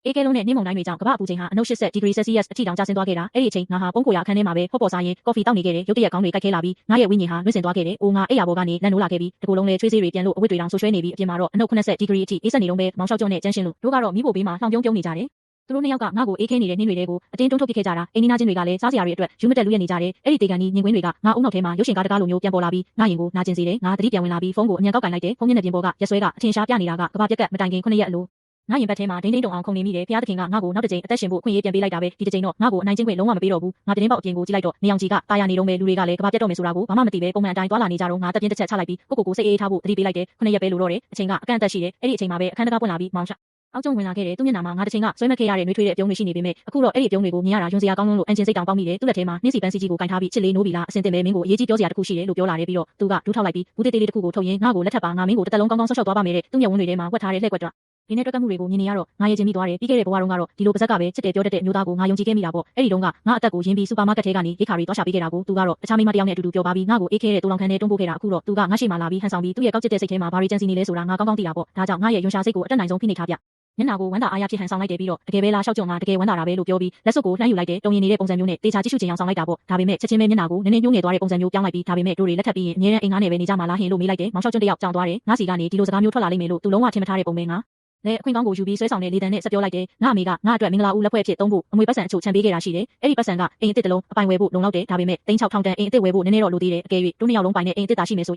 အေးကဲလုံးနဲ့နှင်းမုန်တိုင်းတွေကြောင့်ကမ္ဘာအပူချိန်ဟာအနှုတ်80 degree Celsius အထိတောင်ကျဆင်းသွားခဲ့တာအဲ့ဒီအချိန်ငါဟာပုံကိုရအခန်းထဲမှာပဲဟော့ပေါ်စားရင်ကော်ဖီတောက်နေခဲ့တယ်ရုတ်တရက်ကောင်းတွေကက်ခဲလာပြီးငါရဲ့ဝိညာဉ်ဟာလွင့်စင်သွားခဲ့တယ်အိုငါအိယာဘောကနေလန့်နိုးလာခဲ့ပြီးတကူလုံးလဲချွေးစေးတွေပြန်လို့အဝတ်တွေတောင်ဆူရွှဲနေပြီးအပြင်မှာတော့အနှုတ်80 degree အထိအေးစက်နေလုံးပဲမောင်လျှောက်ကျွန်းနဲ့ကျန်းရှင်းလို့တို့ကတော့မိဖို့ဘေးမှာလှောင်ပြုံးပြုံးနေကြတယ်သူတို့နှစ်ယောက်ကငါ့ကိုအေးခဲနေတဲ့နှင်းတွေတဲကိုအတင်းတွန်းထုတ်ပစ်ခဲ့ကြတာအိမ်နီးနားချင်းတွေကလည်းစားစရာတွေအတွက်ယူမတက်လူရနေကြတယ်အဲ့ဒီတေကန်ကြီးညင်ကွင်းတွေကငါအုံနောက်ထဲမှာရုပ်ရှင်ကားတကားလိုမျိုးပြန်ပေါ်လာပြီးငါရင်ကိုနာကျင်စေတယ်ငါသတိပြန်ဝင်လာပြီးဖုန်းကိုအမြန်ကောက်ကင်လိုက်တယ်ဖုန်းမျက်နှာပြင်ပေါ်ကရက်ဆွဲကအထင်ရှားပြနေတာကကဘာပြက်ကမတိုင်ခင်9ရက်အလိုငါရင်ဘက်ထဲမှာဒိန်းဒိန်းတုံအောင်ခုန်နေမိတယ်ဖျားသခင်ကငါ့ကိုနောက်တစ်ကြိမ်အသက်ရှင်ဖို့ခွင့်ရေးပြန်ပေးလိုက်တာပဲဒီတစ်ကြိမ်တော့ငါ့ကိုအနိုင်ကျင့်ခွင့်လုံးဝမပေးတော့ဘူးငါပြတင်းပေါက်အပြင်ကိုကြည့်လိုက်တော့နေအောင်ကြီးကတာယာနေတော့မယ်လူတွေကလည်းကဘာပြက်တော့မယ်ဆိုတာကိုဘာမှမသိပဲပုံမှန်အတိုင်းတွာလာနေကြတော့ငါတက်ပြင်းတစ်ချက်ချလိုက်ပြီးကိုစိတ်အေးထားဖို့သတိပေးလိုက်တယ်9ရက်ပဲလိုတော့တယ်အချိန်ကအကန့်အသတ်ရှိတယ်အဲ့ဒီအချိန်မှာပဲအခန်းတကားပွင့်လာပြီးမောင်ချအောက်ကျုံဝင်လာခဲ့တယ်သူ့မျက်နှာမှာငါတစ်ချိန်ကဆွဲမခဲ့ရတဲ့နှွေးထွေးတဲ့အပြုံးတွေရှိနေပေမဲ့အခုတော့အဲ့ဒီအပြုံးတွေကိုမြင်ရတာယွန်စရာကောင်းလို့အန်ဂျင်စိတ်တောင်ပေါက်မိတယ်သူ့လက်ထဲမှာနှင်းစီပန်းစီကြီးကိုကင်ထားပြီးချစ်လေးနိုးပြီလားအစင်တင်ပဲမင်းကိုအရေးကြီးပြောစရာတစ်ခုရှိတယ်လို့ပြောလာတယ်ပြီးတော့သူကဒူးထောက်လိုက်ပြီးဘူးတေးသေးလေးတစ်ခုကိုထုတ်ရင်းငါ့ကိုလက်ထပ်ပါငါမင်းကိုတစ်သက်လုံးကောင်းကောင်းဆော့ဆော့သွားပါမယ်တဲ့သူ့မျက်ဝန်းတွေထဲမှာဝှက်ထားတဲ့လှည့်ကွက်ကြဒီနေ့တွက်ကမှုတွေကိုမြင်နေရတော့ငါရဲ့ချင်းမိသွားတယ်ပြီးခဲ့တဲ့ဘဝတုန်းကတော့ဒီလိုပါဇက်ကပဲချစ်တယ်ပြောတတ်တဲ့အမျိုးသားကိုငါယုံကြည်ခဲ့မိတာပေါ့အဲ့ဒီတုန်းကငါအသက်ကိုရင်းပြီးစူပါမားကတ်ထဲကနေရိခါတွေသွားရှာပေးခဲ့တာကိုသူကတော့တခြားမိန်းမတစ်ယောက်နဲ့အတူတူပြောပါပြီးငါ့ကိုအေးခဲတဲ့တူလောင်ခန်းထဲတွန်းပို့ခဲ့တာအခုတော့သူကငါရှိမှလာပြီးဟန်ဆောင်ပြီးသူ့ရဲ့ကောက်ကျစ်တဲ့စိတ်ထဲမှာဘာတွေကြံစီနေလဲဆိုတာငါကောင်းကောင်းသိတာပေါ့ဒါကြောင့်ငါရဲ့ယွန်ရှာစိတ်ကိုအတက်နိုင်ဆုံးဖိနှိပ်ထားပြမျက်နှာကိုဝမ်းသာအားရဖြစ်ဟန်ဆောင်လိုက်တယ်ပြီးတော့တကယ်ပဲလားရှောက်ကြုံငါတကယ်ဝမ်းသာတာပဲလို့ပြောပြီးလက်စွပ်ကိုလှမ်းယူလိုက်တယ်တုံရင်နေတဲ့ပုံစံမျိုးနဲ့တေချာကြည့်ရှုခြင်းအောင်ဆောင်လိုက်တာပေါ့ဒါပေမဲ့ချက်ချင်းပဲမျက်နှာကိုနည်းနည်းညှိုးငယ်သွားတဲ့ပုံစံမျိုးပြောင်းလိုက်ပြီးဒါပေမဲ့တို့တွေလက်ထပ်ပြီးရင်အမြဲတမ်းအိမ်ငါနဲ့ပဲနေကြမှာလားဟင်လို့မေးလိုက်တယ်မောင်လျှောက်ကျွန်းတစ်ယောက်ကြောင်သွားတယ်ငါစီကနေဒီလိုစကားမျိုးထွက်လာလိမ့်မယ်လို့သူလုံးဝထင်မထားတဲ့ပုံပဲငါလဲအခွင့်ကောင်းကိုယူပြီးဆွဲဆောင်တဲ့လေတံနဲ့ဆက်ပြောလိုက်တယ်ငါအမေကငါအတွက်မင်္ဂလာဦးလက်ဖွဲ့အဖြစ်သုံးဖို့အမွေပတ်စံအချို့ချန်ပေးခဲ့တာရှိတယ်အဲ့ဒီပတ်စံကအိမ်အစ်စ်တစ်လုံးအပိုင်ဝယ်ဖို့လုံလောက်တယ်ဒါပေမဲ့3600တန်အိမ်အစ်စ်ဝယ်ဖို့နည်းနည်းတော့လိုသေးတယ်အကယ်၍တို့နှစ်ယောက်လုံးပိုင်တဲ့အိမ်အစ်စ်သာရှိမယ်ဆို